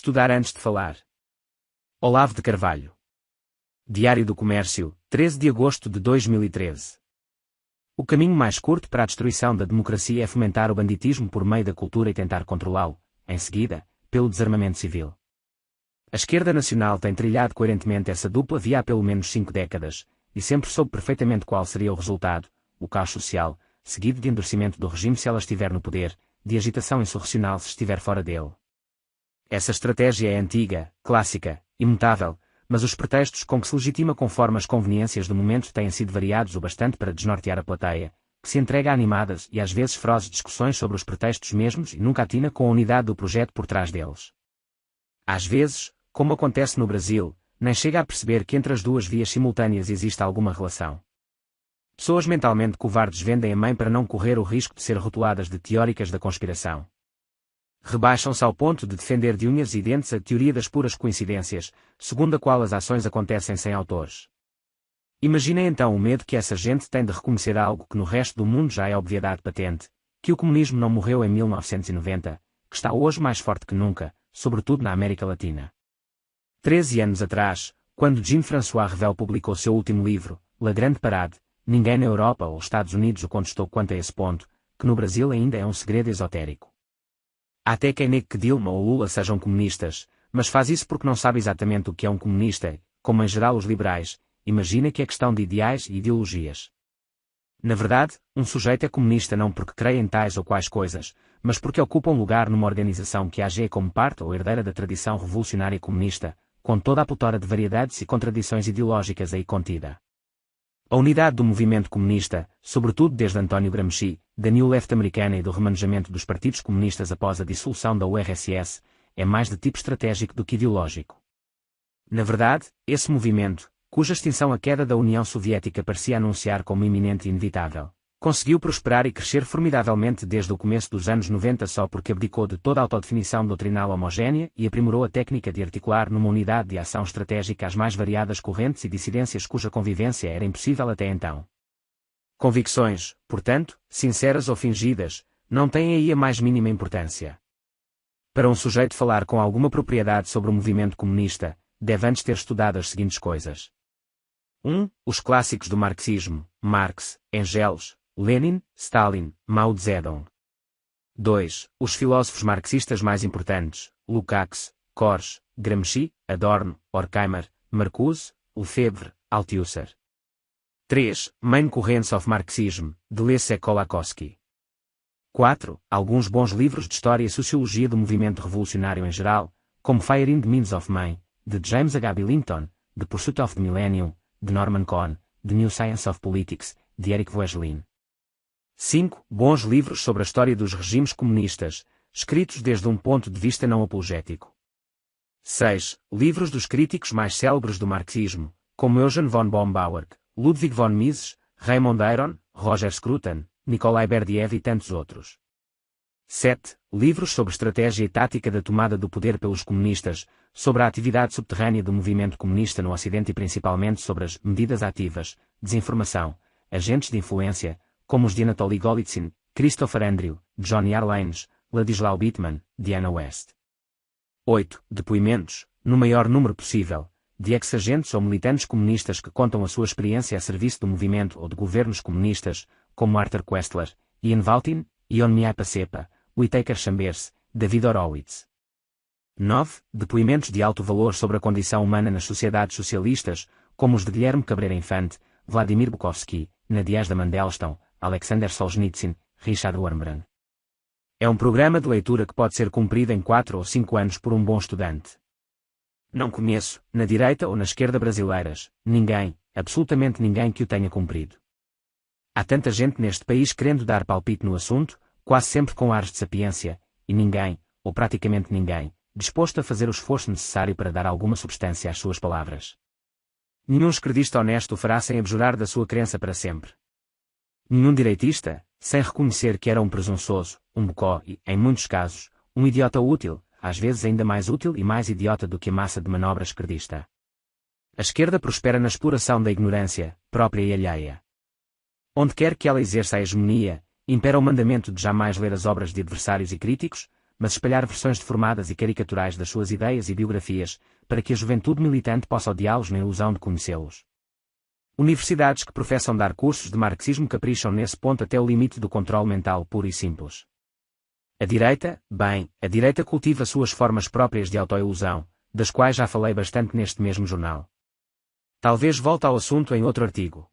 Estudar antes de falar. Olavo de Carvalho. Diário do Comércio, 13 de agosto de 2013. O caminho mais curto para a destruição da democracia é fomentar o banditismo por meio da cultura e tentar controlá-lo, em seguida, pelo desarmamento civil. A esquerda nacional tem trilhado coerentemente essa dupla via há pelo menos 5 décadas, e sempre soube perfeitamente qual seria o resultado: o caos social, seguido de endurecimento do regime se ela estiver no poder, de agitação insurrecional se estiver fora dele. Essa estratégia é antiga, clássica, imutável, mas os pretextos com que se legitima conforme as conveniências do momento têm sido variados o bastante para desnortear a plateia, que se entrega a animadas e às vezes ferozes discussões sobre os pretextos mesmos e nunca atina com a unidade do projeto por trás deles. Às vezes, como acontece no Brasil, nem chega a perceber que entre as duas vias simultâneas existe alguma relação. Pessoas mentalmente covardes vendem a mãe para não correr o risco de ser rotuladas de teóricas da conspiração. Rebaixam-se ao ponto de defender de unhas e dentes a teoria das puras coincidências, segundo a qual as ações acontecem sem autores. Imaginem então o medo que essa gente tem de reconhecer algo que no resto do mundo já é obviedade patente, que o comunismo não morreu em 1990, que está hoje mais forte que nunca, sobretudo na América Latina. 13 anos atrás, quando Jean-François Revel publicou seu último livro, La Grande Parade, ninguém na Europa ou Estados Unidos o contestou quanto a esse ponto, que no Brasil ainda é um segredo esotérico. Há até quem negue que Dilma ou Lula sejam comunistas, mas faz isso porque não sabe exatamente o que é um comunista, como em geral os liberais, imagina que é questão de ideais e ideologias. Na verdade, um sujeito é comunista não porque creia em tais ou quais coisas, mas porque ocupa um lugar numa organização que age como parte ou herdeira da tradição revolucionária comunista, com toda a pletora de variedades e contradições ideológicas aí contida. A unidade do movimento comunista, sobretudo desde António Gramsci, da New Left americana e do remanejamento dos partidos comunistas após a dissolução da URSS, é mais de tipo estratégico do que ideológico. Na verdade, esse movimento, cuja extinção a queda da União Soviética parecia anunciar como iminente e inevitável, conseguiu prosperar e crescer formidavelmente desde o começo dos anos 90 só porque abdicou de toda a autodefinição doutrinal homogénea e aprimorou a técnica de articular numa unidade de ação estratégica as mais variadas correntes e dissidências cuja convivência era impossível até então. Convicções, portanto, sinceras ou fingidas, não têm aí a mais mínima importância. Para um sujeito falar com alguma propriedade sobre o movimento comunista, deve antes ter estudado as seguintes coisas. 1. Os clássicos do marxismo, Marx, Engels, Lenin, Stalin, Mao Zedong. 2. Os filósofos marxistas mais importantes, Lukács, Kors, Gramsci, Adorno, Horkheimer, Marcuse, Lefebvre, Althusser. 3. Main Currents of Marxism, de Leszek Kolakowski. 4. Alguns bons livros de história e sociologia do movimento revolucionário em geral, como Fire in the Means of Man, de James H. Billington, The Pursuit of the Millennium, de Norman Cohn, The New Science of Politics, de Eric Voegelin. 5. Bons livros sobre a história dos regimes comunistas, escritos desde um ponto de vista não apologético. 6. Livros dos críticos mais célebres do marxismo, como Eugen von Bombauer, Ludwig von Mises, Raymond Aron, Roger Scruton, Nikolai Berdiev e tantos outros. 7. Livros sobre estratégia e tática da tomada do poder pelos comunistas, sobre a atividade subterrânea do movimento comunista no Ocidente e principalmente sobre as medidas ativas, desinformação, agentes de influência, como os de Anatoly Golitsyn, Christopher Andrew, Johnny Arlanes, Ladislau Bittman, Diana West. 8. Depoimentos, no maior número possível, de ex-agentes ou militantes comunistas que contam a sua experiência a serviço do movimento ou de governos comunistas, como Arthur Koestler, Ian Valtin, Ion Miapacepa, Whittaker Chambers, David Horowitz. 9. Depoimentos de alto valor sobre a condição humana nas sociedades socialistas, como os de Guilherme Cabreira Infante, Vladimir Bukovsky, Nadezhda Mandelstam, Alexander Solzhenitsyn, Richard Wurmbrand. É um programa de leitura que pode ser cumprido em 4 ou 5 anos por um bom estudante. Não conheço, na direita ou na esquerda brasileiras, ninguém, absolutamente ninguém que o tenha cumprido. Há tanta gente neste país querendo dar palpite no assunto, quase sempre com ares de sapiência, e ninguém, ou praticamente ninguém, disposto a fazer o esforço necessário para dar alguma substância às suas palavras. Nenhum esquerdista honesto o fará sem abjurar da sua crença para sempre. Nenhum direitista, sem reconhecer que era um presunçoso, um bocó e, em muitos casos, um idiota útil, às vezes ainda mais útil e mais idiota do que a massa de manobra esquerdista. A esquerda prospera na exploração da ignorância, própria e alheia. Onde quer que ela exerça a hegemonia, impera o mandamento de jamais ler as obras de adversários e críticos, mas espalhar versões deformadas e caricaturais das suas ideias e biografias, para que a juventude militante possa odiá-los na ilusão de conhecê-los. Universidades que professam dar cursos de marxismo capricham nesse ponto até o limite do controle mental puro e simples. A direita cultiva suas formas próprias de autoilusão, das quais já falei bastante neste mesmo jornal. Talvez volte ao assunto em outro artigo.